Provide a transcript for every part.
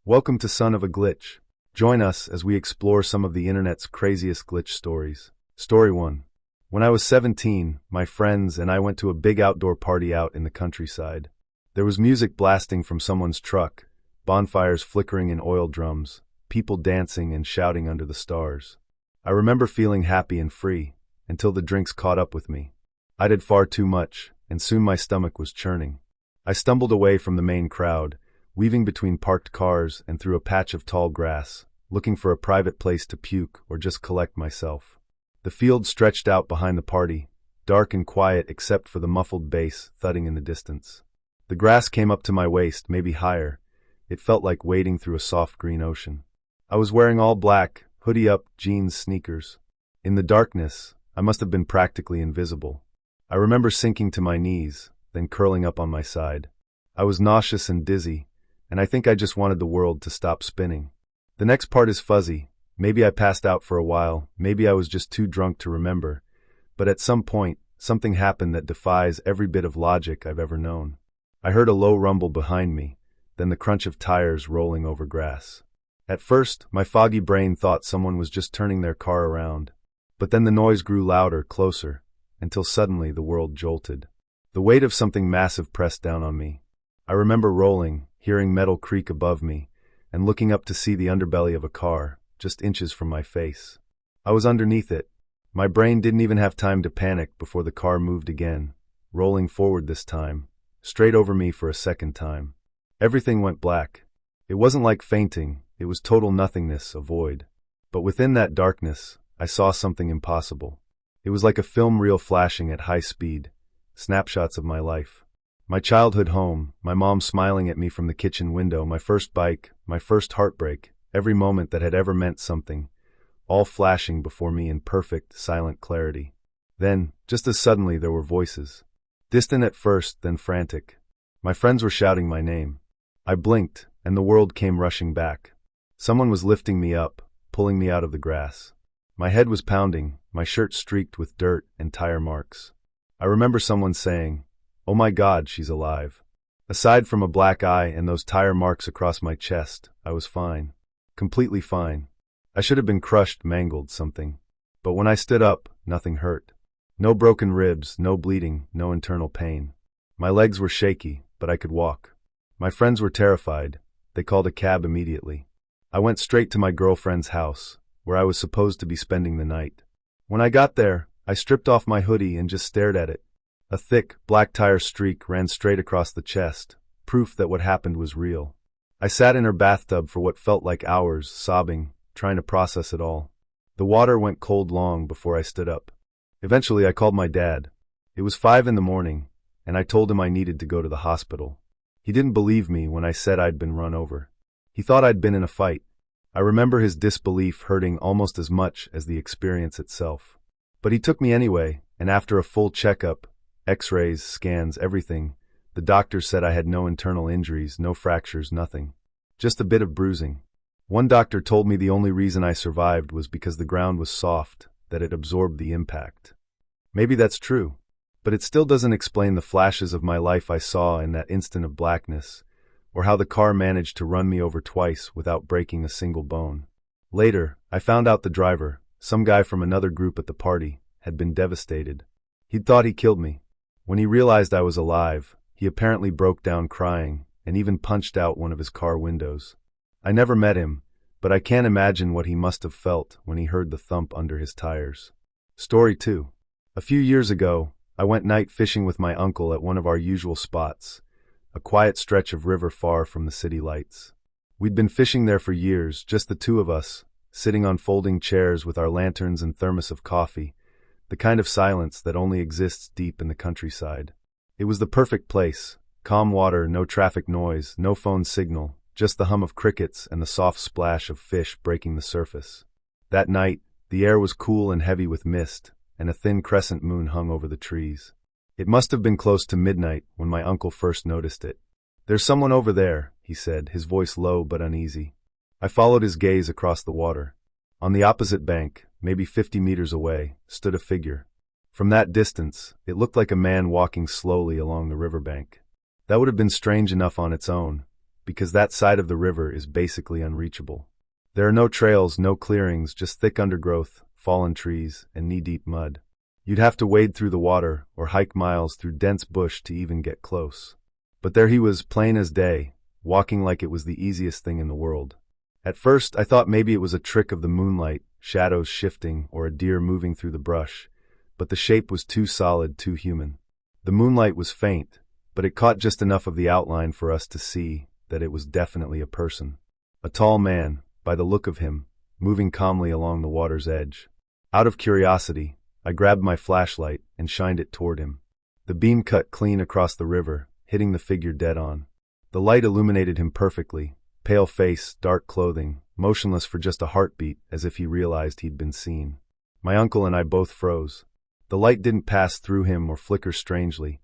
Welcome to Son of a Glitch. Join us as we explore some of the internet's craziest glitch stories. Story 1. When I was 17, my friends and I went to a big outdoor party out in the countryside. There was music blasting from someone's truck, bonfires flickering in oil drums, people dancing and shouting under the stars. I remember feeling happy and free, until the drinks caught up with me. I did far too much, and soon my stomach was churning. I stumbled away from the main crowd, weaving between parked cars and through a patch of tall grass, looking for a private place to puke or just collect myself. The field stretched out behind the party, dark and quiet except for the muffled bass thudding in the distance. The grass came up to my waist, maybe higher. It felt like wading through a soft green ocean. I was wearing all black, hoodie up, jeans, sneakers. In the darkness, I must have been practically invisible. I remember sinking to my knees, then curling up on my side. I was nauseous and dizzy, and I think I just wanted the world to stop spinning. The next part is fuzzy. Maybe I passed out for a while, maybe I was just too drunk to remember, but at some point, something happened that defies every bit of logic I've ever known. I heard a low rumble behind me, then the crunch of tires rolling over grass. At first, my foggy brain thought someone was just turning their car around, but then the noise grew louder, closer, until suddenly the world jolted. The weight of something massive pressed down on me. I remember rolling, hearing metal creak above me, and looking up to see the underbelly of a car, just inches from my face. I was underneath it. My brain didn't even have time to panic before the car moved again, rolling forward this time, straight over me for a second time. Everything went black. It wasn't like fainting, it was total nothingness, a void. But within that darkness, I saw something impossible. It was like a film reel flashing at high speed, snapshots of my life. My childhood home, my mom smiling at me from the kitchen window, my first bike, my first heartbreak, every moment that had ever meant something, all flashing before me in perfect, silent clarity. Then, just as suddenly, there were voices. Distant at first, then frantic. My friends were shouting my name. I blinked, and the world came rushing back. Someone was lifting me up, pulling me out of the grass. My head was pounding, my shirt streaked with dirt and tire marks. I remember someone saying, "Oh my God, she's alive." Aside from a black eye and those tire marks across my chest, I was fine. Completely fine. I should have been crushed, mangled, something. But when I stood up, nothing hurt. No broken ribs, no bleeding, no internal pain. My legs were shaky, but I could walk. My friends were terrified. They called a cab immediately. I went straight to my girlfriend's house, where I was supposed to be spending the night. When I got there, I stripped off my hoodie and just stared at it. A thick, black tire streak ran straight across the chest, proof that what happened was real. I sat in her bathtub for what felt like hours, sobbing, trying to process it all. The water went cold long before I stood up. Eventually, I called my dad. It was 5 in the morning, and I told him I needed to go to the hospital. He didn't believe me when I said I'd been run over. He thought I'd been in a fight. I remember his disbelief hurting almost as much as the experience itself. But he took me anyway, and after a full checkup, X-rays, scans, everything, the doctors said I had no internal injuries, no fractures, nothing. Just a bit of bruising. One doctor told me the only reason I survived was because the ground was soft, that it absorbed the impact. Maybe that's true, but it still doesn't explain the flashes of my life I saw in that instant of blackness, or how the car managed to run me over twice without breaking a single bone. Later, I found out the driver, some guy from another group at the party, had been devastated. He'd thought he killed me. When he realized I was alive, he apparently broke down crying and even punched out one of his car windows. I never met him, but I can't imagine what he must have felt when he heard the thump under his tires. Story 2. A few years ago, I went night fishing with my uncle at one of our usual spots, a quiet stretch of river far from the city lights. We'd been fishing there for years, just the two of us, sitting on folding chairs with our lanterns and thermos of coffee, the kind of silence that only exists deep in the countryside. It was the perfect place. Calm water, no traffic noise, no phone signal, just the hum of crickets and the soft splash of fish breaking the surface. That night, the air was cool and heavy with mist, and a thin crescent moon hung over the trees. It must have been close to midnight when my uncle first noticed it. "There's someone over there," he said, his voice low but uneasy. I followed his gaze across the water. On the opposite bank, maybe 50 meters away, stood a figure. From that distance, it looked like a man walking slowly along the riverbank. That would have been strange enough on its own, because that side of the river is basically unreachable. There are no trails, no clearings, just thick undergrowth, fallen trees, and knee-deep mud. You'd have to wade through the water or hike miles through dense bush to even get close. But there he was, plain as day, walking like it was the easiest thing in the world. At first, I thought maybe it was a trick of the moonlight, shadows shifting, or a deer moving through the brush, but the shape was too solid, too human. The moonlight was faint, but it caught just enough of the outline for us to see that it was definitely a person. A tall man, by the look of him, moving calmly along the water's edge. Out of curiosity, I grabbed my flashlight and shined it toward him. The beam cut clean across the river, hitting the figure dead on. The light illuminated him perfectly, pale face, dark clothing, motionless for just a heartbeat, as if he realized he'd been seen. My uncle and I both froze. The light didn't pass through him or flicker strangely.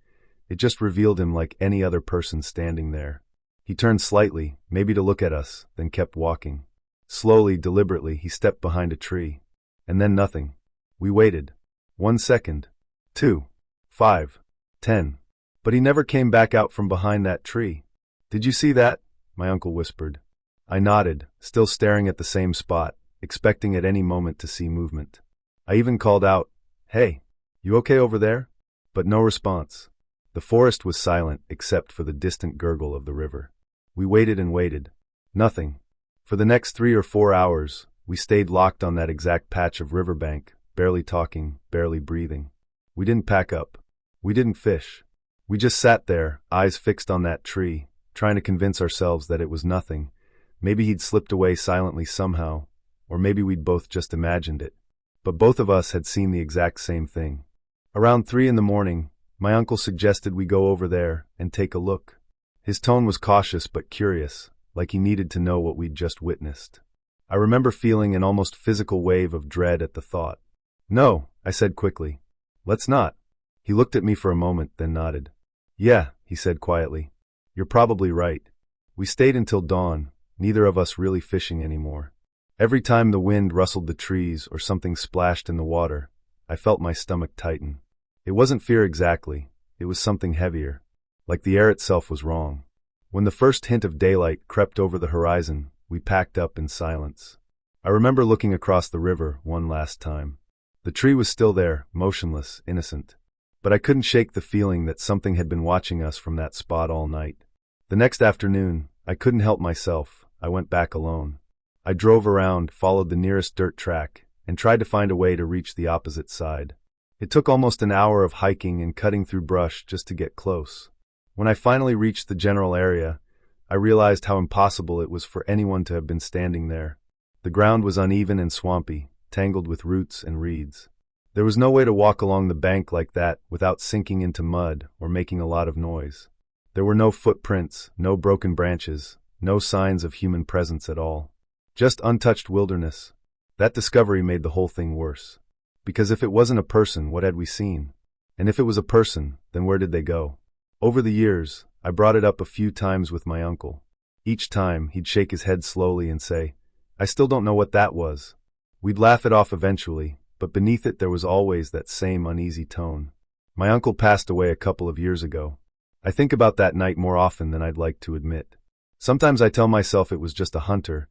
It just revealed him like any other person standing there. He turned slightly, maybe to look at us, then kept walking. Slowly, deliberately, he stepped behind a tree. And then nothing. We waited. 1 second. 2. 5. 10. But he never came back out from behind that tree. "Did you see that?" my uncle whispered. I nodded, still staring at the same spot, expecting at any moment to see movement. I even called out, "Hey, you okay over there?" But no response. The forest was silent except for the distant gurgle of the river. We waited and waited. Nothing. For the next 3 or 4 hours, we stayed locked on that exact patch of riverbank, barely talking, barely breathing. We didn't pack up. We didn't fish. We just sat there, eyes fixed on that tree, trying to convince ourselves that it was nothing. Maybe he'd slipped away silently somehow, or maybe we'd both just imagined it. But both of us had seen the exact same thing. Around 3 in the morning, my uncle suggested we go over there and take a look. His tone was cautious but curious, like he needed to know what we'd just witnessed. I remember feeling an almost physical wave of dread at the thought. "No," I said quickly. "Let's not." He looked at me for a moment, then nodded. "Yeah," he said quietly. "You're probably right." We stayed until dawn, neither of us really fishing anymore. Every time the wind rustled the trees or something splashed in the water, I felt my stomach tighten. It wasn't fear exactly, it was something heavier, like the air itself was wrong. When the first hint of daylight crept over the horizon, we packed up in silence. I remember looking across the river one last time. The tree was still there, motionless, innocent. But I couldn't shake the feeling that something had been watching us from that spot all night. The next afternoon, I couldn't help myself. I went back alone. I drove around, followed the nearest dirt track, and tried to find a way to reach the opposite side. It took almost an hour of hiking and cutting through brush just to get close. When I finally reached the general area, I realized how impossible it was for anyone to have been standing there. The ground was uneven and swampy, tangled with roots and reeds. There was no way to walk along the bank like that without sinking into mud or making a lot of noise. There were no footprints, no broken branches, no signs of human presence at all. Just untouched wilderness. That discovery made the whole thing worse. Because if it wasn't a person, what had we seen? And if it was a person, then where did they go? Over the years, I brought it up a few times with my uncle. Each time, he'd shake his head slowly and say, "I still don't know what that was." We'd laugh it off eventually, but beneath it there was always that same uneasy tone. My uncle passed away a couple of years ago. I think about that night more often than I'd like to admit. Sometimes I tell myself it was just a hunter,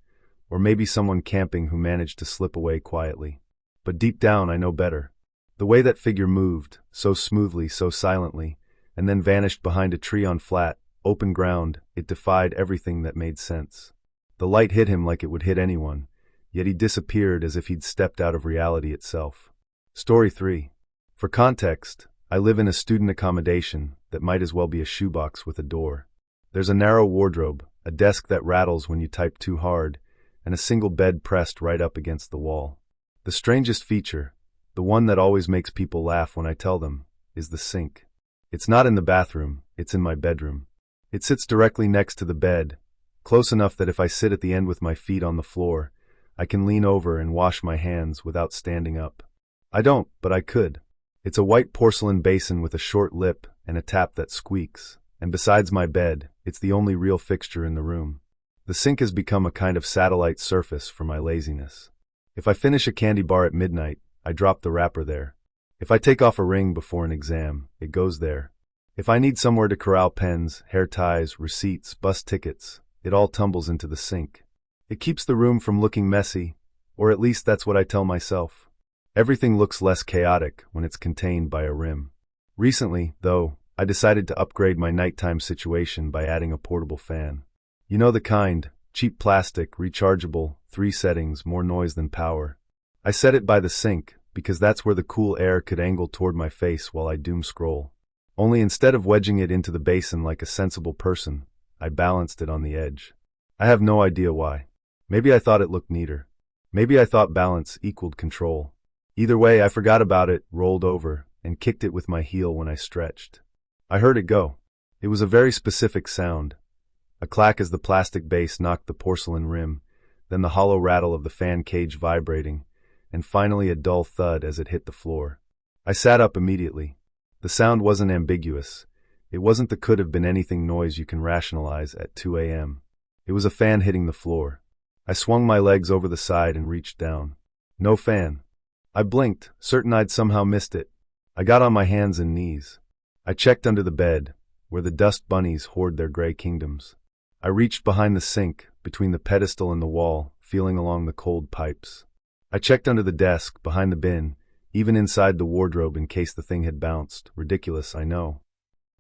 or maybe someone camping who managed to slip away quietly. But deep down I know better. The way that figure moved, so smoothly, so silently, and then vanished behind a tree on flat, open ground, it defied everything that made sense. The light hit him like it would hit anyone, yet he disappeared as if he'd stepped out of reality itself. Story 3. For context, I live in a student accommodation that might as well be a shoebox with a door. There's a narrow wardrobe, a desk that rattles when you type too hard, and a single bed pressed right up against the wall. The strangest feature, the one that always makes people laugh when I tell them, is the sink. It's not in the bathroom, it's in my bedroom. It sits directly next to the bed, close enough that if I sit at the end with my feet on the floor, I can lean over and wash my hands without standing up. I don't, but I could. It's a white porcelain basin with a short lip and a tap that squeaks, and besides my bed, it's the only real fixture in the room. The sink has become a kind of satellite surface for my laziness. If I finish a candy bar at midnight, I drop the wrapper there. If I take off a ring before an exam, it goes there. If I need somewhere to corral pens, hair ties, receipts, bus tickets, it all tumbles into the sink. It keeps the room from looking messy, or at least that's what I tell myself. Everything looks less chaotic when it's contained by a rim. Recently, though, I decided to upgrade my nighttime situation by adding a portable fan. You know the kind, cheap plastic, rechargeable, 3 settings, more noise than power. I set it by the sink because that's where the cool air could angle toward my face while I doom scroll. Only instead of wedging it into the basin like a sensible person, I balanced it on the edge. I have no idea why. Maybe I thought it looked neater. Maybe I thought balance equaled control. Either way, I forgot about it, rolled over, and kicked it with my heel when I stretched. I heard it go. It was a very specific sound. A clack as the plastic base knocked the porcelain rim, then the hollow rattle of the fan cage vibrating, and finally a dull thud as it hit the floor. I sat up immediately. The sound wasn't ambiguous. It wasn't the could-have-been-anything noise you can rationalize at 2 a.m. It was a fan hitting the floor. I swung my legs over the side and reached down. No fan. I blinked, certain I'd somehow missed it. I got on my hands and knees. I checked under the bed, where the dust bunnies hoard their gray kingdoms. I reached behind the sink, between the pedestal and the wall, feeling along the cold pipes. I checked under the desk, behind the bin, even inside the wardrobe in case the thing had bounced. Ridiculous, I know.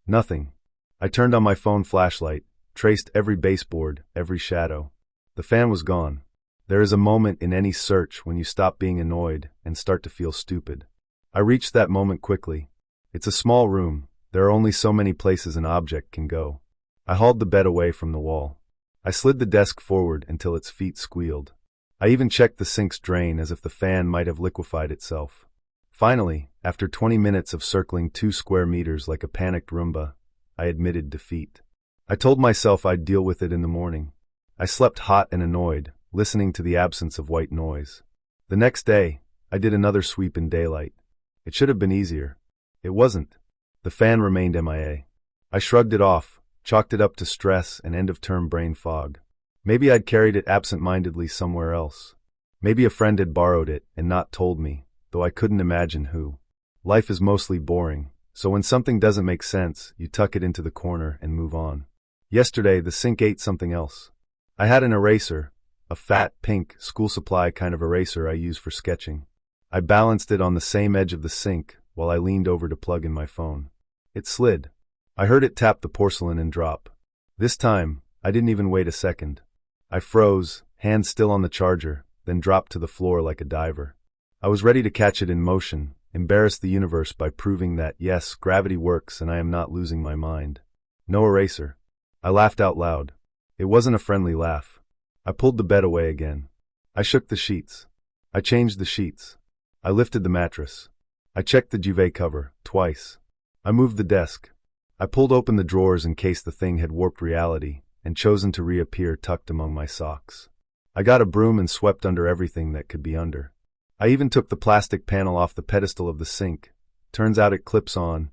Nothing. I turned on my phone flashlight, traced every baseboard, every shadow. The fan was gone. There is a moment in any search when you stop being annoyed and start to feel stupid. I reached that moment quickly. It's a small room. There are only so many places an object can go. I hauled the bed away from the wall. I slid the desk forward until its feet squealed. I even checked the sink's drain as if the fan might have liquefied itself. Finally, after 20 minutes of circling 2 square meters like a panicked Roomba, I admitted defeat. I told myself I'd deal with it in the morning. I slept hot and annoyed, listening to the absence of white noise. The next day, I did another sweep in daylight. It should have been easier. It wasn't. The fan remained MIA. I shrugged it off, chalked it up to stress and end-of-term brain fog. Maybe I'd carried it absent-mindedly somewhere else. Maybe a friend had borrowed it and not told me, though I couldn't imagine who. Life is mostly boring, so when something doesn't make sense, you tuck it into the corner and move on. Yesterday, the sink ate something else. I had an eraser, a fat, pink, school supply kind of eraser I use for sketching. I balanced it on the same edge of the sink while I leaned over to plug in my phone. It slid. I heard it tap the porcelain and drop. This time, I didn't even wait a second. I froze, hand still on the charger, then dropped to the floor like a diver. I was ready to catch it in motion, embarrass the universe by proving that, yes, gravity works and I am not losing my mind. No eraser. I laughed out loud. It wasn't a friendly laugh. I pulled the bed away again. I shook the sheets. I changed the sheets. I lifted the mattress. I checked the duvet cover, twice. I moved the desk. I pulled open the drawers in case the thing had warped reality and chosen to reappear tucked among my socks. I got a broom and swept under everything that could be under. I even took the plastic panel off the pedestal of the sink. Turns out it clips on,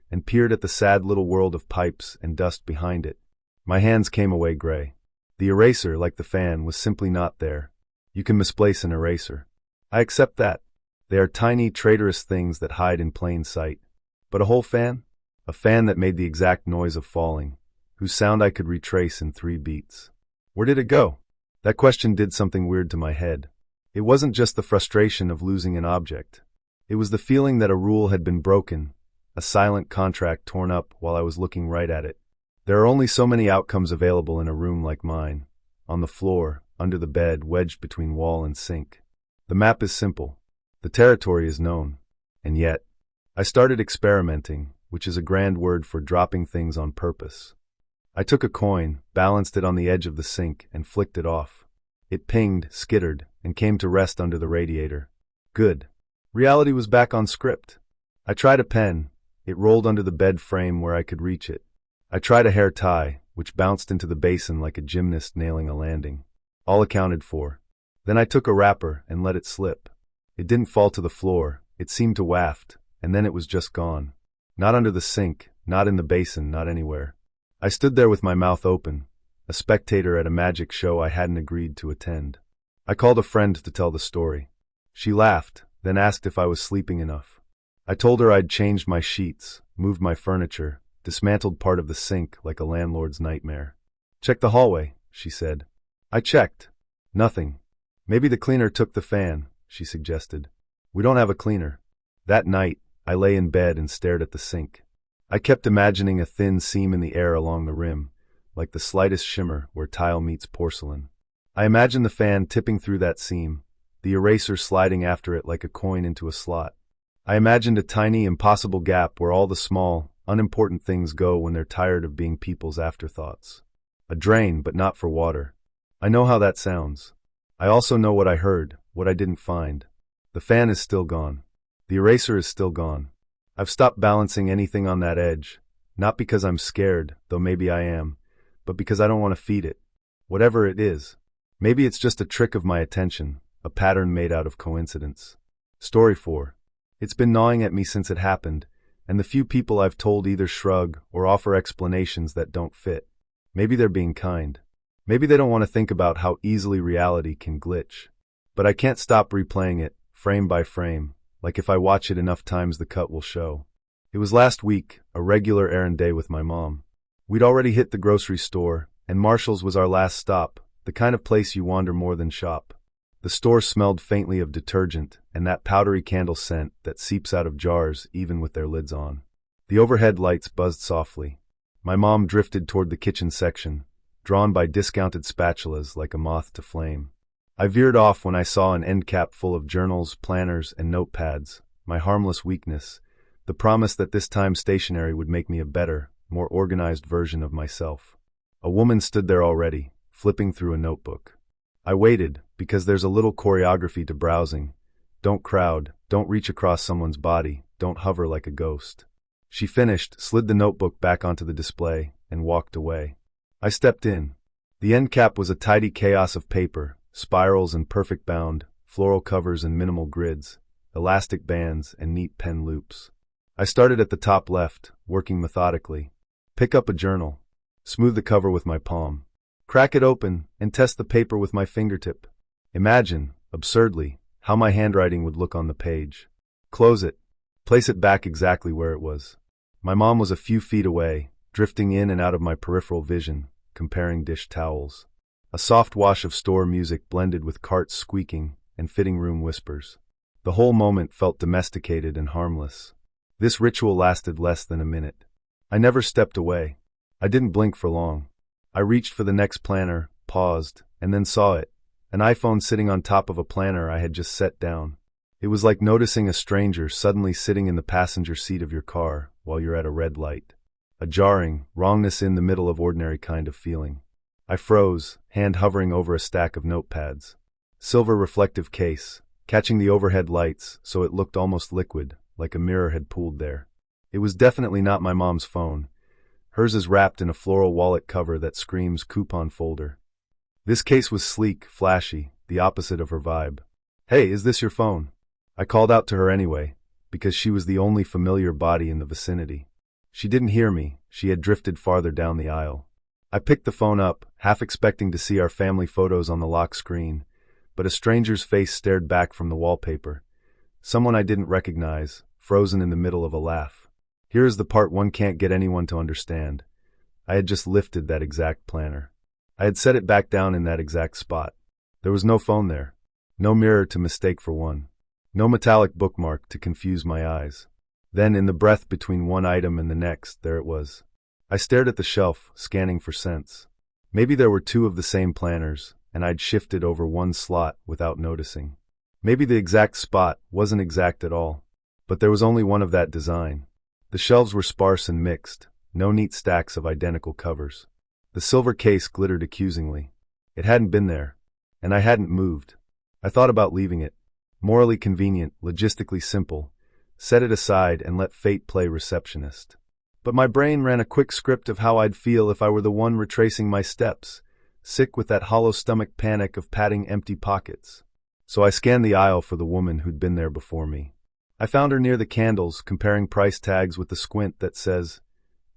and peered at the sad little world of pipes and dust behind it. My hands came away gray. The eraser, like the fan, was simply not there. You can misplace an eraser. I accept that. They are tiny, traitorous things that hide in plain sight. But a whole fan? A fan that made the exact noise of falling, whose sound I could retrace in 3 beats. Where did it go? That question did something weird to my head. It wasn't just the frustration of losing an object. It was the feeling that a rule had been broken, a silent contract torn up while I was looking right at it. There are only so many outcomes available in a room like mine, on the floor, under the bed, wedged between wall and sink. The map is simple. The territory is known. And yet, I started experimenting, which is a grand word for dropping things on purpose. I took a coin, balanced it on the edge of the sink, and flicked it off. It pinged, skittered, and came to rest under the radiator. Good. Reality was back on script. I tried a pen. It rolled under the bed frame where I could reach it. I tried a hair tie, which bounced into the basin like a gymnast nailing a landing. All accounted for. Then I took a wrapper and let it slip. It didn't fall to the floor. It seemed to waft, and then it was just gone. Not under the sink, not in the basin, not anywhere. I stood there with my mouth open, a spectator at a magic show I hadn't agreed to attend. I called a friend to tell the story. She laughed, then asked if I was sleeping enough. I told her I'd changed my sheets, moved my furniture, dismantled part of the sink like a landlord's nightmare. Checked the hallway, she said. I checked. Nothing. Maybe the cleaner took the fan, she suggested. We don't have a cleaner. That night, I lay in bed and stared at the sink. I kept imagining a thin seam in the air along the rim, like the slightest shimmer where tile meets porcelain. I imagined the fan tipping through that seam, the eraser sliding after it like a coin into a slot. I imagined a tiny, impossible gap where all the small, unimportant things go when they're tired of being people's afterthoughts. A drain, but not for water. I know how that sounds. I also know what I heard, what I didn't find. The fan is still gone. The eraser is still gone. I've stopped balancing anything on that edge, not because I'm scared, though maybe I am, but because I don't want to feed it. Whatever it is. Maybe it's just a trick of my attention, a pattern made out of coincidence. Story 4. It's been gnawing at me since it happened, and the few people I've told either shrug or offer explanations that don't fit. Maybe they're being kind. Maybe they don't want to think about how easily reality can glitch. But I can't stop replaying it, frame by frame, like if I watch it enough times the cut will show. It was last week, a regular errand day with my mom. We'd already hit the grocery store, and Marshall's was our last stop, the kind of place you wander more than shop. The store smelled faintly of detergent and that powdery candle scent that seeps out of jars even with their lids on. The overhead lights buzzed softly. My mom drifted toward the kitchen section, drawn by discounted spatulas like a moth to flame. I veered off when I saw an end cap full of journals, planners, and notepads, my harmless weakness, the promise that this time stationery would make me a better, more organized version of myself. A woman stood there already, flipping through a notebook. I waited, because there's a little choreography to browsing. Don't crowd, don't reach across someone's body, don't hover like a ghost. She finished, slid the notebook back onto the display, and walked away. I stepped in. The end cap was a tidy chaos of paper, spirals and perfect bound, floral covers and minimal grids, elastic bands and neat pen loops. I started at the top left, working methodically. Pick up a journal. Smooth the cover with my palm. Crack it open and test the paper with my fingertip. Imagine, absurdly, how my handwriting would look on the page. Close it. Place it back exactly where it was. My mom was a few feet away, drifting in and out of my peripheral vision, comparing dish towels. A soft wash of store music blended with carts squeaking and fitting room whispers. The whole moment felt domesticated and harmless. This ritual lasted less than a minute. I never stepped away. I didn't blink for long. I reached for the next planner, paused, and then saw it, an iPhone sitting on top of a planner I had just set down. It was like noticing a stranger suddenly sitting in the passenger seat of your car while you're at a red light. A jarring, wrongness in the middle of ordinary kind of feeling. I froze, hand hovering over a stack of notepads. Silver reflective case, catching the overhead lights so it looked almost liquid, like a mirror had pooled there. It was definitely not my mom's phone. Hers is wrapped in a floral wallet cover that screams coupon folder. This case was sleek, flashy, the opposite of her vibe. Hey, is this your phone? I called out to her anyway, because she was the only familiar body in the vicinity. She didn't hear me, she had drifted farther down the aisle. I picked the phone up, half expecting to see our family photos on the lock screen, but a stranger's face stared back from the wallpaper. Someone I didn't recognize, frozen in the middle of a laugh. Here is the part one can't get anyone to understand. I had just lifted that exact planner. I had set it back down in that exact spot. There was no phone there. No mirror to mistake for one. No metallic bookmark to confuse my eyes. Then, in the breath between one item and the next, there it was. I stared at the shelf, scanning for scents. Maybe there were two of the same planners, and I'd shifted over one slot without noticing. Maybe the exact spot wasn't exact at all. But there was only one of that design. The shelves were sparse and mixed, no neat stacks of identical covers. The silver case glittered accusingly. It hadn't been there, and I hadn't moved. I thought about leaving it. Morally convenient, logistically simple. Set it aside and let fate play receptionist. But my brain ran a quick script of how I'd feel if I were the one retracing my steps, sick with that hollow stomach panic of padding empty pockets. So I scanned the aisle for the woman who'd been there before me. I found her near the candles, comparing price tags with the squint that says,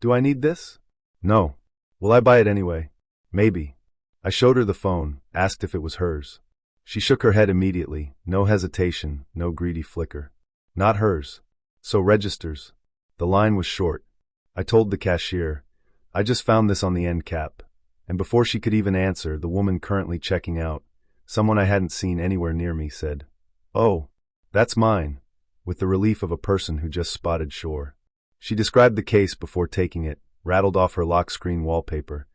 "Do I need this? No. Will I buy it anyway? Maybe." I showed her the phone, asked if it was hers. She shook her head immediately, no hesitation, no greedy flicker. Not hers. So registers. The line was short. I told the cashier, "I just found this on the end cap," And before she could even answer, the woman currently checking out, someone I hadn't seen anywhere near me, said, "Oh, that's mine," with the relief of a person who just spotted shore. She described the case before taking it, rattled off her lock screen wallpaper,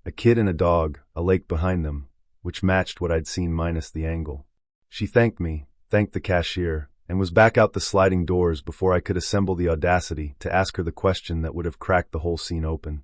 a kid and a dog, a lake behind them, which matched what I'd seen minus the angle. She thanked me, thanked the cashier, and was back out the sliding doors before I could assemble the audacity to ask her the question that would have cracked the whole scene open.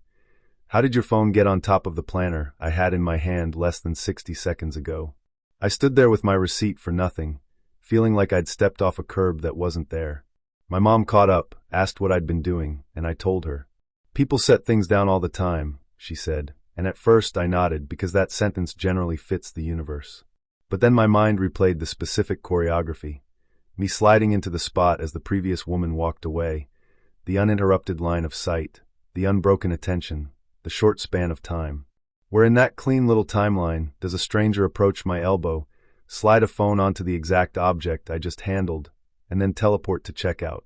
"How did your phone get on top of the planner I had in my hand less than 60 seconds ago?" I stood there with my receipt for nothing, feeling like I'd stepped off a curb that wasn't there. My mom caught up, asked what I'd been doing, and I told her. "People set things down all the time," she said, and at first I nodded because that sentence generally fits the universe. But then my mind replayed the specific choreography, me sliding into the spot as the previous woman walked away, the uninterrupted line of sight, the unbroken attention, the short span of time. Where in that clean little timeline does a stranger approach my elbow, slide a phone onto the exact object I just handled, and then teleport to checkout?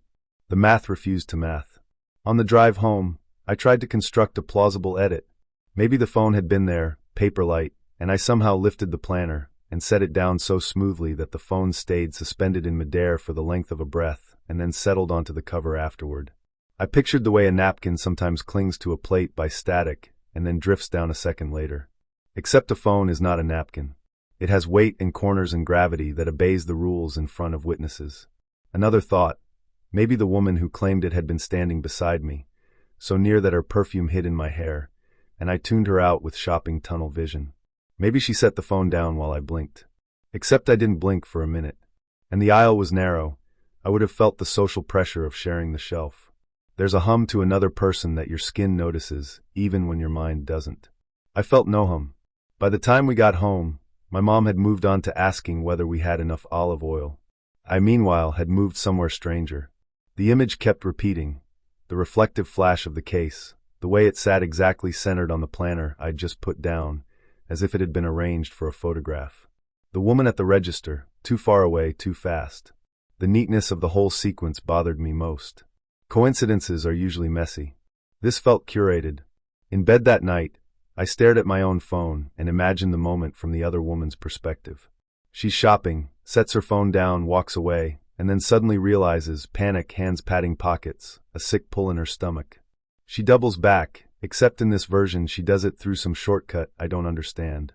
The math refused to math. On the drive home, I tried to construct a plausible edit. Maybe the phone had been there, paperlight, and I somehow lifted the planner and set it down so smoothly that the phone stayed suspended in midair for the length of a breath and then settled onto the cover afterward. I pictured the way a napkin sometimes clings to a plate by static and then drifts down a second later. Except a phone is not a napkin. It has weight and corners and gravity that obeys the rules in front of witnesses. Another thought, maybe the woman who claimed it had been standing beside me, so near that her perfume hid in my hair, and I tuned her out with shopping tunnel vision. Maybe she set the phone down while I blinked. Except I didn't blink for a minute. And the aisle was narrow. I would have felt the social pressure of sharing the shelf. There's a hum to another person that your skin notices, even when your mind doesn't. I felt no hum. By the time we got home, my mom had moved on to asking whether we had enough olive oil. I meanwhile had moved somewhere stranger. The image kept repeating, the reflective flash of the case, the way it sat exactly centered on the planner I'd just put down, as if it had been arranged for a photograph. The woman at the register, too far away, too fast. The neatness of the whole sequence bothered me most. Coincidences are usually messy. This felt curated. In bed that night, I stared at my own phone and imagined the moment from the other woman's perspective. She's shopping, sets her phone down, walks away, and then suddenly realizes, panic, hands patting pockets, a sick pull in her stomach. She doubles back, except in this version she does it through some shortcut I don't understand.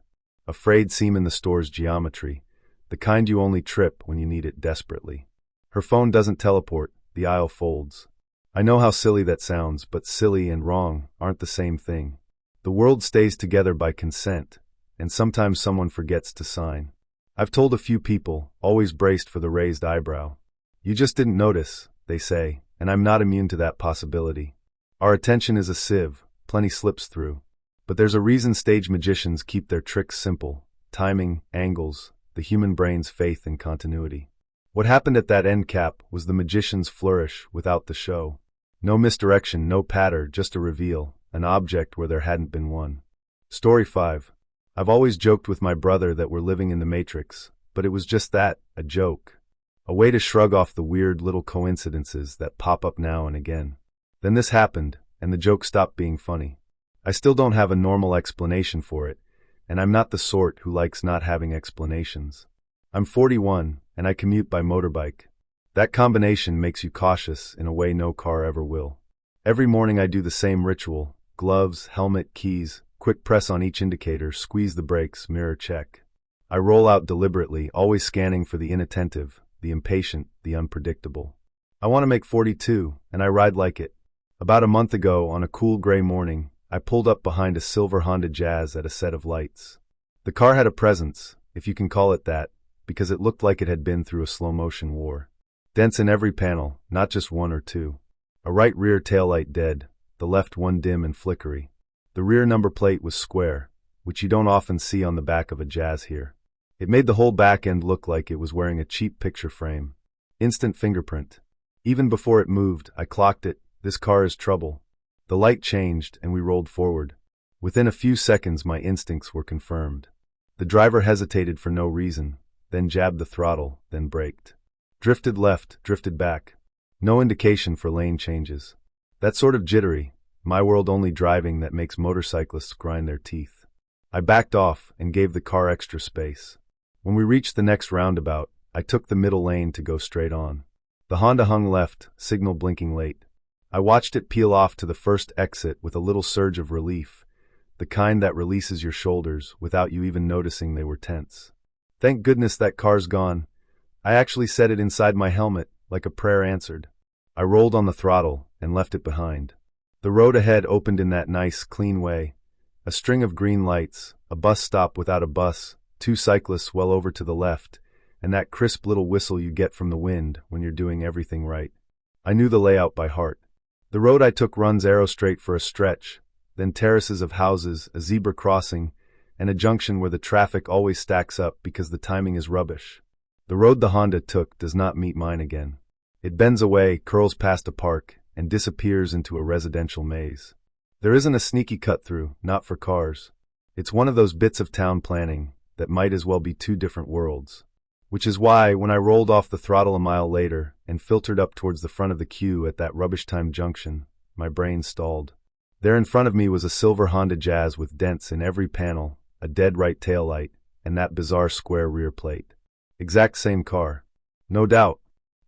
A frayed seam in the store's geometry, the kind you only trip when you need it desperately. Her phone doesn't teleport, the aisle folds. I know how silly that sounds, but silly and wrong aren't the same thing. The world stays together by consent, and sometimes someone forgets to sign. I've told a few people, always braced for the raised eyebrow. "You just didn't notice," they say, and I'm not immune to that possibility. Our attention is a sieve, plenty slips through. But there's a reason stage magicians keep their tricks simple: timing, angles, the human brain's faith in continuity. What happened at that end cap was the magician's flourish without the show. No misdirection, no patter, just a reveal, an object where there hadn't been one. Story 5. I've always joked with my brother that we're living in the Matrix, but it was just that, a joke. A way to shrug off the weird little coincidences that pop up now and again. Then this happened, and the joke stopped being funny. I still don't have a normal explanation for it, and I'm not the sort who likes not having explanations. I'm 41, and I commute by motorbike. That combination makes you cautious in a way no car ever will. Every morning I do the same ritual: gloves, helmet, keys, quick press on each indicator, squeeze the brakes, mirror check. I roll out deliberately, always scanning for the inattentive, the impatient, the unpredictable. I want to make 42, and I ride like it. About a month ago, on a cool gray morning, I pulled up behind a silver Honda Jazz at a set of lights. The car had a presence, if you can call it that, because it looked like it had been through a slow-motion war. Dents in every panel, not just one or two. A right rear taillight dead, the left one dim and flickery. The rear number plate was square, which you don't often see on the back of a Jazz here. It made the whole back end look like it was wearing a cheap picture frame. Instant fingerprint. Even before it moved, I clocked it: this car is trouble. The light changed, and we rolled forward. Within a few seconds my instincts were confirmed. The driver hesitated for no reason, then jabbed the throttle, then braked. Drifted left, drifted back. No indication for lane changes. That sort of jittery, my world only driving that makes motorcyclists grind their teeth. I backed off and gave the car extra space. When we reached the next roundabout, I took the middle lane to go straight on. The Honda hung left, signal blinking late. I watched it peel off to the first exit with a little surge of relief, the kind that releases your shoulders without you even noticing they were tense. Thank goodness that car's gone. I actually said it inside my helmet, like a prayer answered. I rolled on the throttle and left it behind. The road ahead opened in that nice, clean way. A string of green lights, a bus stop without a bus, 2 cyclists well over to the left, and that crisp little whistle you get from the wind when you're doing everything right. I knew the layout by heart. The road I took runs arrow straight for a stretch, then terraces of houses, a zebra crossing, and a junction where the traffic always stacks up because the timing is rubbish. The road the Honda took does not meet mine again. It bends away, curls past a park, and disappears into a residential maze. There isn't a sneaky cut-through, not for cars. It's one of those bits of town planning that might as well be 2 different worlds. Which is why, when I rolled off the throttle a mile later and filtered up towards the front of the queue at that rubbish-time junction, my brain stalled. There in front of me was a silver Honda Jazz with dents in every panel, a dead right taillight, and that bizarre square rear plate. Exact same car. No doubt.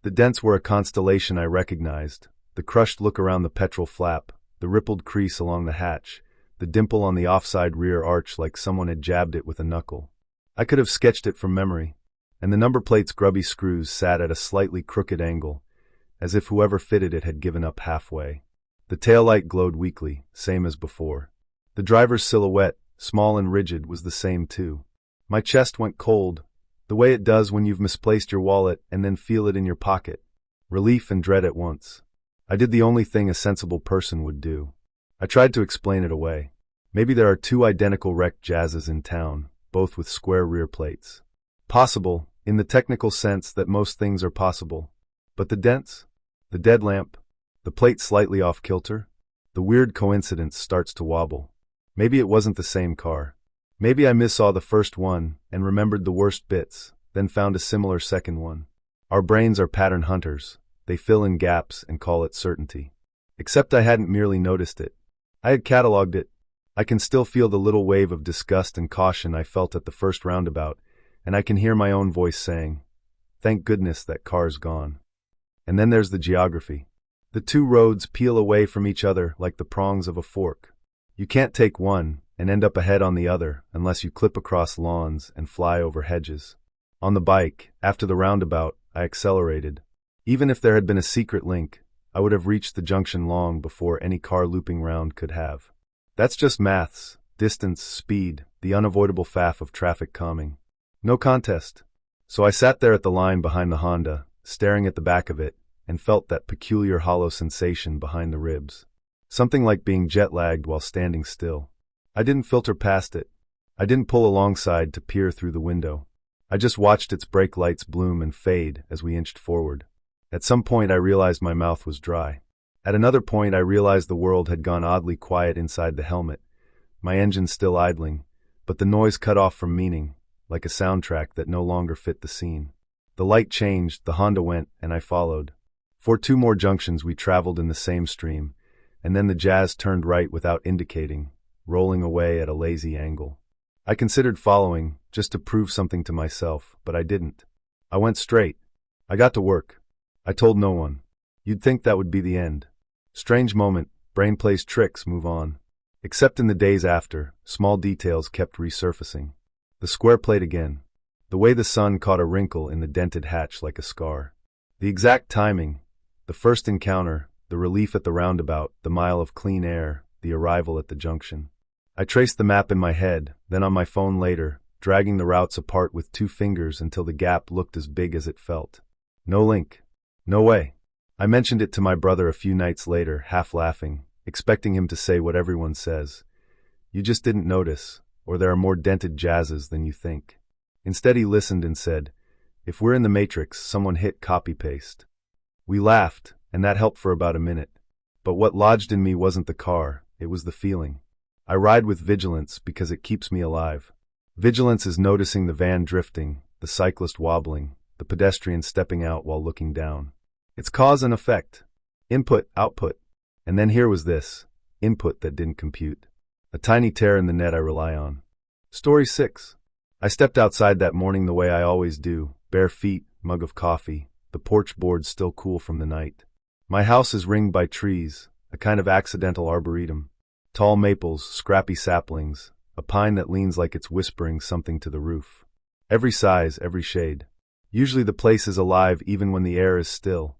The dents were a constellation I recognized, the crushed look around the petrol flap, the rippled crease along the hatch, the dimple on the offside rear arch like someone had jabbed it with a knuckle. I could have sketched it from memory. And the number plate's grubby screws sat at a slightly crooked angle, as if whoever fitted it had given up halfway. The taillight glowed weakly, same as before. The driver's silhouette, small and rigid, was the same too. My chest went cold, the way it does when you've misplaced your wallet and then feel it in your pocket. Relief and dread at once. I did the only thing a sensible person would do. I tried to explain it away. Maybe there are 2 identical wrecked Jazzes in town, both with square rear plates. Possible, in the technical sense that most things are possible. But the dents? The dead lamp? The plate slightly off kilter? The weird coincidence starts to wobble. Maybe it wasn't the same car. Maybe I missaw the first one and remembered the worst bits, then found a similar second one. Our brains are pattern hunters. They fill in gaps and call it certainty. Except I hadn't merely noticed it. I had cataloged it. I can still feel the little wave of disgust and caution I felt at the first roundabout, and I can hear my own voice saying, "Thank goodness that car's gone." And then there's the geography. The 2 roads peel away from each other like the prongs of a fork. You can't take one and end up ahead on the other unless you clip across lawns and fly over hedges. On the bike, after the roundabout, I accelerated. Even if there had been a secret link, I would have reached the junction long before any car looping round could have. That's just maths, distance, speed, the unavoidable faff of traffic calming. No contest. So I sat there at the line behind the Honda, staring at the back of it, and felt that peculiar hollow sensation behind the ribs. Something like being jet-lagged while standing still. I didn't filter past it. I didn't pull alongside to peer through the window. I just watched its brake lights bloom and fade as we inched forward. At some point I realized my mouth was dry. At another point I realized the world had gone oddly quiet inside the helmet, my engine still idling, but the noise cut off from meaning, like a soundtrack that no longer fit the scene. The light changed, the Honda went, and I followed. For 2 more junctions we traveled in the same stream, and then the Jazz turned right without indicating, rolling away at a lazy angle. I considered following, just to prove something to myself, but I didn't. I went straight. I got to work. I told no one. You'd think that would be the end. Strange moment, brain plays tricks, move on. Except in the days after, small details kept resurfacing. The square plate again. The way the sun caught a wrinkle in the dented hatch like a scar. The exact timing. The first encounter, the relief at the roundabout, the mile of clean air, the arrival at the junction. I traced the map in my head, then on my phone later, dragging the routes apart with 2 fingers until the gap looked as big as it felt. No link. No way. I mentioned it to my brother a few nights later, half laughing, expecting him to say what everyone says. You just didn't notice, or there are more dented Jazzes than you think. Instead he listened and said, "If we're in the Matrix, someone hit copy-paste." We laughed, and that helped for about a minute. But what lodged in me wasn't the car, it was the feeling. I ride with vigilance because it keeps me alive. Vigilance is noticing the van drifting, the cyclist wobbling, the pedestrian stepping out while looking down. It's cause and effect. Input, output. And then here was this, input that didn't compute. A tiny tear in the net I rely on. Story 6. I stepped outside that morning the way I always do, bare feet, mug of coffee, the porch boards still cool from the night. My house is ringed by trees, a kind of accidental arboretum. Tall maples, scrappy saplings, a pine that leans like it's whispering something to the roof. Every size, every shade. Usually the place is alive even when the air is still.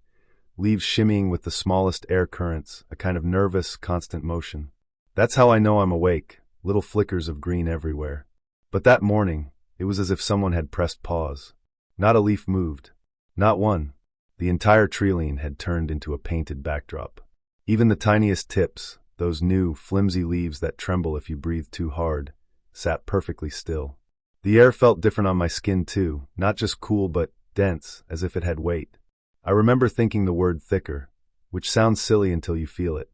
Leaves shimmying with the smallest air currents, a kind of nervous, constant motion. That's how I know I'm awake, little flickers of green everywhere. But that morning, it was as if someone had pressed pause. Not a leaf moved. Not one. The entire treeline had turned into a painted backdrop. Even the tiniest tips, those new, flimsy leaves that tremble if you breathe too hard, sat perfectly still. The air felt different on my skin too, not just cool but dense, as if it had weight. I remember thinking the word thicker, which sounds silly until you feel it.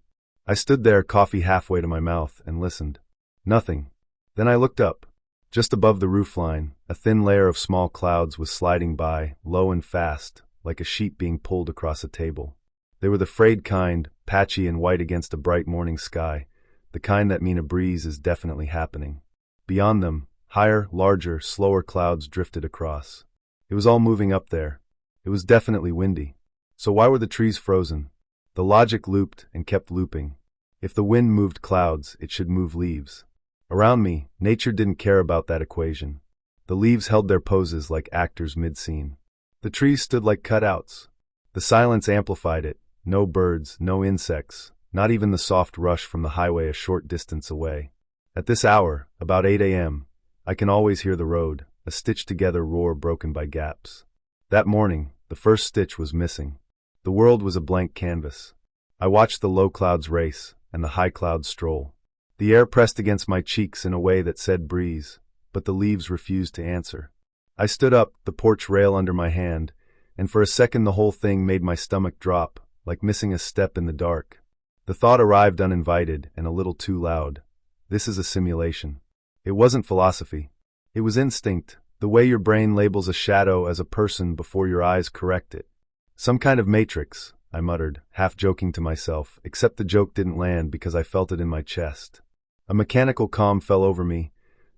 I stood there, coffee halfway to my mouth, and listened. Nothing. Then I looked up. Just above the roofline, a thin layer of small clouds was sliding by, low and fast, like a sheet being pulled across a table. They were the frayed kind, patchy and white against a bright morning sky, the kind that mean a breeze is definitely happening. Beyond them, higher, larger, slower clouds drifted across. It was all moving up there. It was definitely windy. So why were the trees frozen? The logic looped and kept looping. If the wind moved clouds, it should move leaves. Around me, nature didn't care about that equation. The leaves held their poses like actors mid-scene. The trees stood like cutouts. The silence amplified it. No birds, no insects, not even the soft rush from the highway a short distance away. At this hour, about 8 a.m., I can always hear the road, a stitched-together roar broken by gaps. That morning, the first stitch was missing. The world was a blank canvas. I watched the low clouds race, and the high clouds stroll. The air pressed against my cheeks in a way that said breeze, but the leaves refused to answer. I stood up, the porch rail under my hand, and for a second the whole thing made my stomach drop, like missing a step in the dark. The thought arrived uninvited and a little too loud. This is a simulation. It wasn't philosophy. It was instinct, the way your brain labels a shadow as a person before your eyes correct it. Some kind of matrix, I muttered, half joking to myself, except the joke didn't land because I felt it in my chest. A mechanical calm fell over me,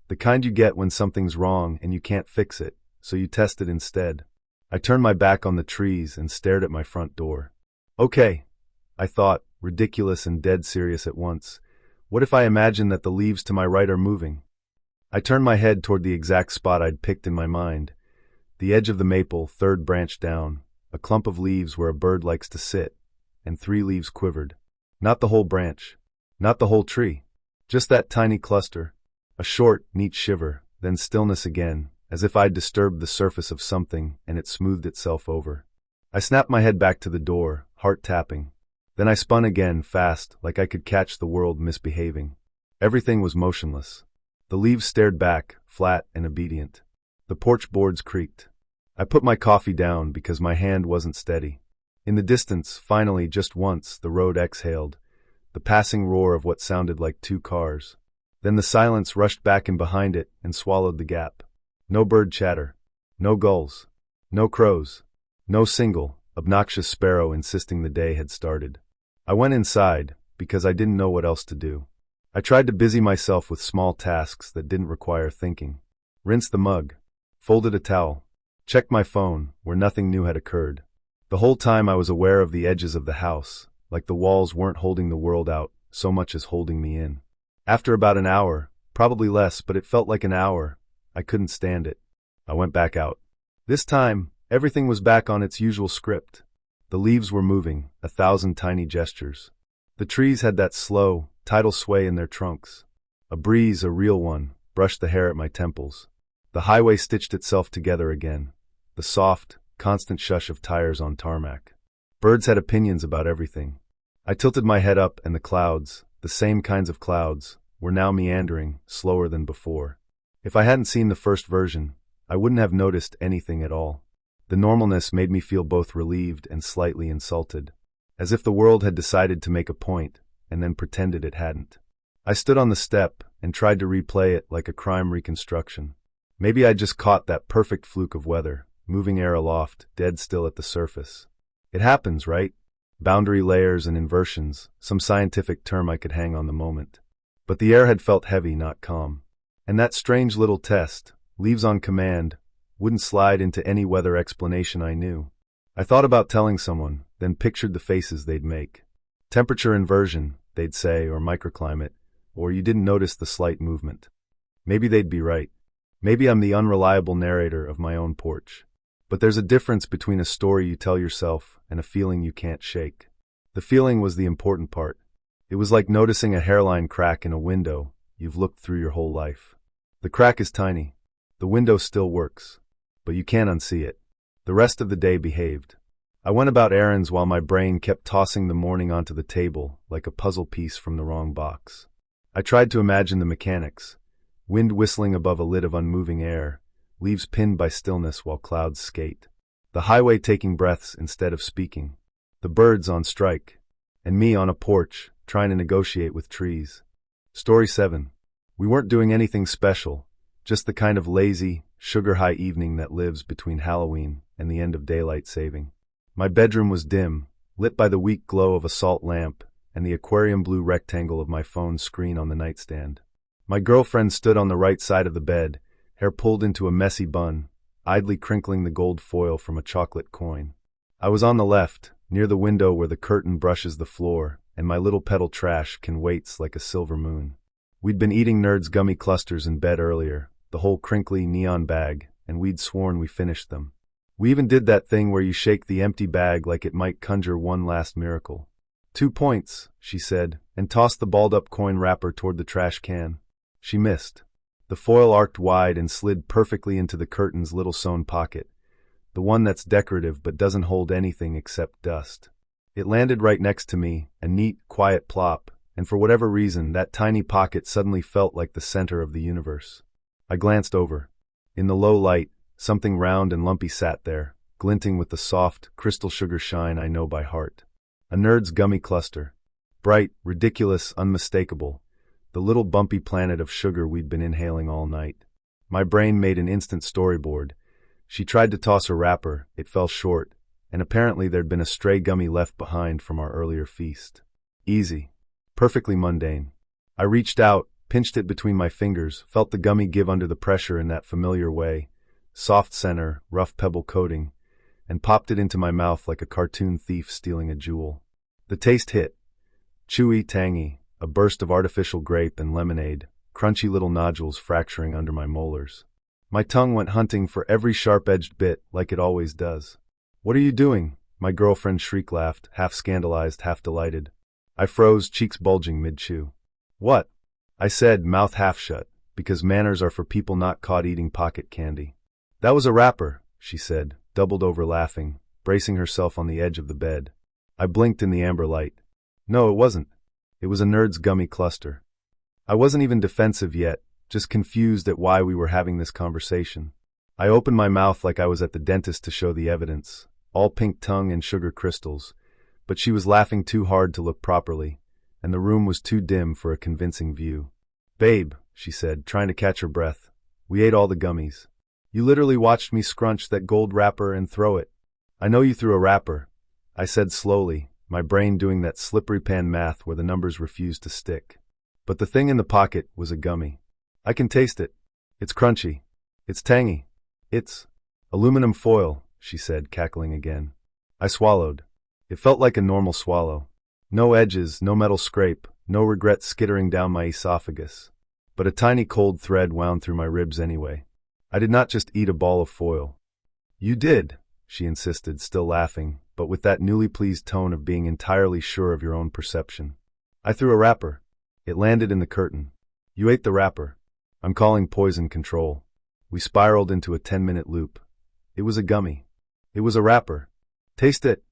the kind you get when something's wrong and you can't fix it, so you test it instead. I turned my back on the trees and stared at my front door. Okay, I thought, ridiculous and dead serious at once. What if I imagine that the leaves to my right are moving? I turned my head toward the exact spot I'd picked in my mind. The edge of the maple, third branch down, a clump of leaves where a bird likes to sit, and 3 leaves quivered. Not the whole branch. Not the whole tree. Just that tiny cluster. A short, neat shiver, then stillness again, as if I'd disturbed the surface of something and it smoothed itself over. I snapped my head back to the door, heart tapping. Then I spun again, fast, like I could catch the world misbehaving. Everything was motionless. The leaves stared back, flat and obedient. The porch boards creaked. I put my coffee down because my hand wasn't steady. In the distance, finally, just once, the road exhaled, the passing roar of what sounded like 2 cars. Then the silence rushed back in behind it and swallowed the gap. No bird chatter. No gulls. No crows. No single, obnoxious sparrow insisting the day had started. I went inside, because I didn't know what else to do. I tried to busy myself with small tasks that didn't require thinking. Rinsed the mug. Folded a towel. Checked my phone, where nothing new had occurred. The whole time I was aware of the edges of the house, like the walls weren't holding the world out so much as holding me in. After about an hour, probably less, but it felt like an hour, I couldn't stand it. I went back out. This time, everything was back on its usual script. The leaves were moving, 1,000 tiny gestures. The trees had that slow, tidal sway in their trunks. A breeze, a real one, brushed the hair at my temples. The highway stitched itself together again. The soft, constant shush of tires on tarmac. Birds had opinions about everything. I tilted my head up and the clouds, the same kinds of clouds, were now meandering, slower than before. If I hadn't seen the first version, I wouldn't have noticed anything at all. The normalness made me feel both relieved and slightly insulted, as if the world had decided to make a point, and then pretended it hadn't. I stood on the step and tried to replay it like a crime reconstruction. Maybe I just caught that perfect fluke of weather, moving air aloft, dead still at the surface. It happens, right? Boundary layers and inversions, some scientific term I could hang on the moment. But the air had felt heavy, not calm. And that strange little test, leaves on command, wouldn't slide into any weather explanation I knew. I thought about telling someone, then pictured the faces they'd make. Temperature inversion, they'd say, or microclimate, or you didn't notice the slight movement. Maybe they'd be right. Maybe I'm the unreliable narrator of my own porch. But there's a difference between a story you tell yourself and a feeling you can't shake. The feeling was the important part. It was like noticing a hairline crack in a window you've looked through your whole life. The crack is tiny. The window still works. But you can't unsee it. The rest of the day behaved. I went about errands while my brain kept tossing the morning onto the table like a puzzle piece from the wrong box. I tried to imagine the mechanics. Wind whistling above a lid of unmoving air, leaves pinned by stillness while clouds skate. The highway taking breaths instead of speaking. The birds on strike. And me on a porch, trying to negotiate with trees. Story 7. We weren't doing anything special, just the kind of lazy, sugar-high evening that lives between Halloween and the end of daylight saving. My bedroom was dim, lit by the weak glow of a salt lamp and the aquarium blue rectangle of my phone's screen on the nightstand. My girlfriend stood on the right side of the bed, hair pulled into a messy bun, idly crinkling the gold foil from a chocolate coin. I was on the left, near the window where the curtain brushes the floor, and my little pedal trash can waits like a silver moon. We'd been eating Nerds gummy clusters in bed earlier, the whole crinkly neon bag, and we'd sworn we finished them. We even did that thing where you shake the empty bag like it might conjure one last miracle. 2 points, she said, and tossed the balled-up coin wrapper toward the trash can. She missed. The foil arced wide and slid perfectly into the curtain's little sewn pocket, the one that's decorative but doesn't hold anything except dust. It landed right next to me, a neat, quiet plop, and for whatever reason, that tiny pocket suddenly felt like the center of the universe. I glanced over. In the low light, something round and lumpy sat there, glinting with the soft, crystal sugar shine I know by heart. A Nerds gummy cluster. Bright, ridiculous, unmistakable. The little bumpy planet of sugar we'd been inhaling all night. My brain made an instant storyboard. She tried to toss her wrapper, it fell short, and apparently there'd been a stray gummy left behind from our earlier feast. Easy. Perfectly mundane. I reached out, pinched it between my fingers, felt the gummy give under the pressure in that familiar way, soft center, rough pebble coating, and popped it into my mouth like a cartoon thief stealing a jewel. The taste hit. Chewy, tangy, a burst of artificial grape and lemonade, crunchy little nodules fracturing under my molars. My tongue went hunting for every sharp-edged bit like it always does. "What are you doing?" my girlfriend shriek-laughed, half scandalized, half delighted. I froze, cheeks bulging mid-chew. "What?" I said, mouth half shut, because manners are for people not caught eating pocket candy. "That was a wrapper," she said, doubled over laughing, bracing herself on the edge of the bed. I blinked in the amber light. No, it wasn't. It was a Nerds gummy cluster. I wasn't even defensive yet, just confused at why we were having this conversation. I opened my mouth like I was at the dentist to show the evidence, all pink tongue and sugar crystals, but she was laughing too hard to look properly, and the room was too dim for a convincing view. "Babe," she said, trying to catch her breath, "we ate all the gummies. You literally watched me scrunch that gold wrapper and throw it." "I know you threw a wrapper," I said slowly, my brain doing that slippery pan math where the numbers refused to stick. "But the thing in the pocket was a gummy. I can taste it. It's crunchy. It's tangy. It's aluminum foil," she said, cackling again. I swallowed. It felt like a normal swallow. No edges, no metal scrape, no regret skittering down my esophagus. But a tiny cold thread wound through my ribs anyway. I did not just eat a ball of foil. "You did," she insisted, still laughing, but with that newly pleased tone of being entirely sure of your own perception. "I threw a wrapper. It landed in the curtain. You ate the wrapper. I'm calling poison control." We spiraled into a 10-minute loop. "It was a gummy. It was a wrapper. Taste it."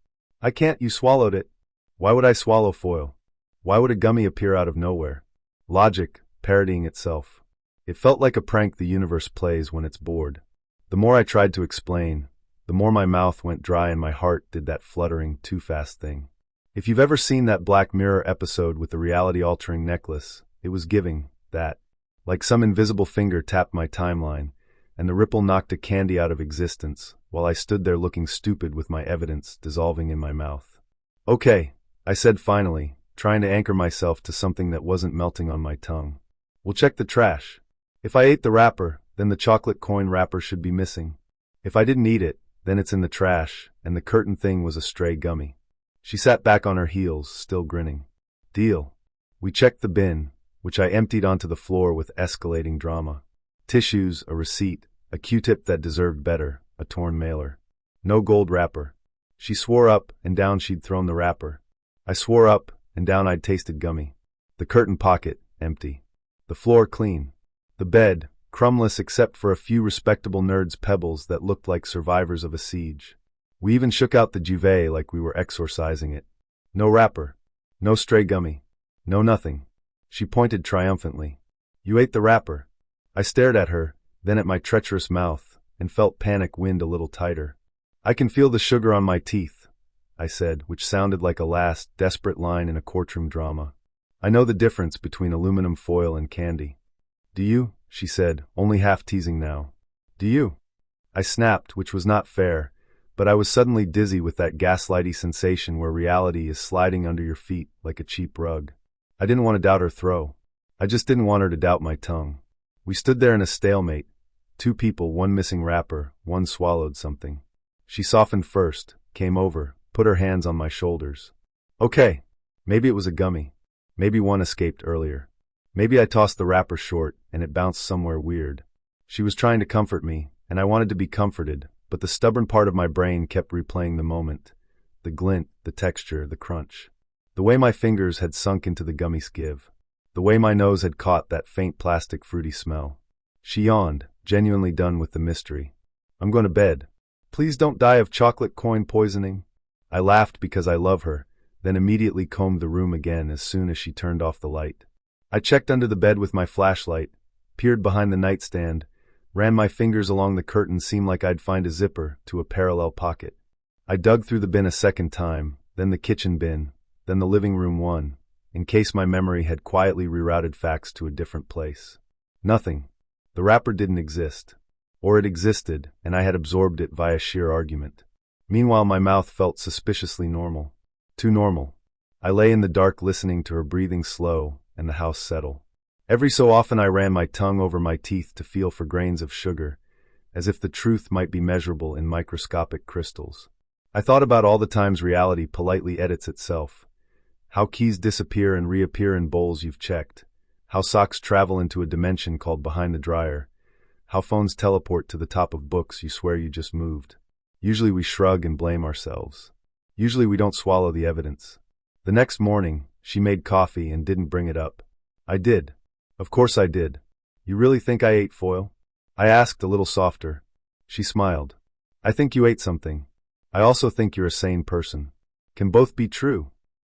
"I can't, you swallowed it." "Why would I swallow foil? Why would a gummy appear out of nowhere?" Logic, parodying itself. It felt like a prank the universe plays when it's bored. The more I tried to explain, the more my mouth went dry and my heart did that fluttering, too fast thing. If you've ever seen that Black Mirror episode with the reality-altering necklace, it was giving that. Like some invisible finger tapped my timeline, and the ripple knocked a candy out of existence, while I stood there looking stupid with my evidence dissolving in my mouth. "Okay," I said finally, trying to anchor myself to something that wasn't melting on my tongue. "We'll check the trash." If I ate the wrapper, then the chocolate coin wrapper should be missing. If I didn't eat it, then it's in the trash, and the curtain thing was a stray gummy. She sat back on her heels, still grinning. Deal. We checked the bin, which I emptied onto the floor with escalating drama. Tissues, a receipt, a Q-tip that deserved better, a torn mailer. No gold wrapper. She swore up and down she'd thrown the wrapper. I swore up and down I'd tasted gummy. The curtain pocket, empty. The floor clean. The bed, crumbless except for a few respectable nerds' pebbles that looked like survivors of a siege. We even shook out the duvet like we were exorcising it. No wrapper. No stray gummy. No nothing. She pointed triumphantly. You ate the wrapper. I stared at her, then at my treacherous mouth, and felt panic wind a little tighter. I can feel the sugar on my teeth, I said, which sounded like a last, desperate line in a courtroom drama. I know the difference between aluminum foil and candy. Do you? She said, only half teasing now. Do you? I snapped, which was not fair, but I was suddenly dizzy with that gaslighty sensation where reality is sliding under your feet like a cheap rug. I didn't want to doubt her throw. I just didn't want her to doubt my tongue. We stood there in a stalemate. Two people, one missing wrapper, one swallowed something. She softened first, came over, put her hands on my shoulders. Okay, maybe it was a gummy. Maybe one escaped earlier. Maybe I tossed the wrapper short and it bounced somewhere weird. She was trying to comfort me, and I wanted to be comforted, but the stubborn part of my brain kept replaying the moment. The glint, the texture, the crunch. The way my fingers had sunk into the gummy skiv. The way my nose had caught that faint plastic fruity smell. She yawned, genuinely done with the mystery. I'm going to bed. Please don't die of chocolate coin poisoning. I laughed because I love her, then immediately combed the room again as soon as she turned off the light. I checked under the bed with my flashlight, peered behind the nightstand, ran my fingers along the curtain seemed like I'd find a zipper to a parallel pocket. I dug through the bin a second time, then the kitchen bin, then the living room one, in case my memory had quietly rerouted facts to a different place. Nothing. The wrapper didn't exist. Or it existed, and I had absorbed it via sheer argument. Meanwhile, my mouth felt suspiciously normal. Too normal. I lay in the dark listening to her breathing slow and the house settle. Every so often I ran my tongue over my teeth to feel for grains of sugar, as if the truth might be measurable in microscopic crystals. I thought about all the times reality politely edits itself. How keys disappear and reappear in bowls you've checked. How socks travel into a dimension called behind the dryer. How phones teleport to the top of books you swear you just moved. Usually we shrug and blame ourselves. Usually we don't swallow the evidence. The next morning, she made coffee and didn't bring it up. I did. Of course I did. You really think I ate foil? I asked a little softer. She smiled. I think you ate something. I also think you're a sane person. Can both be true.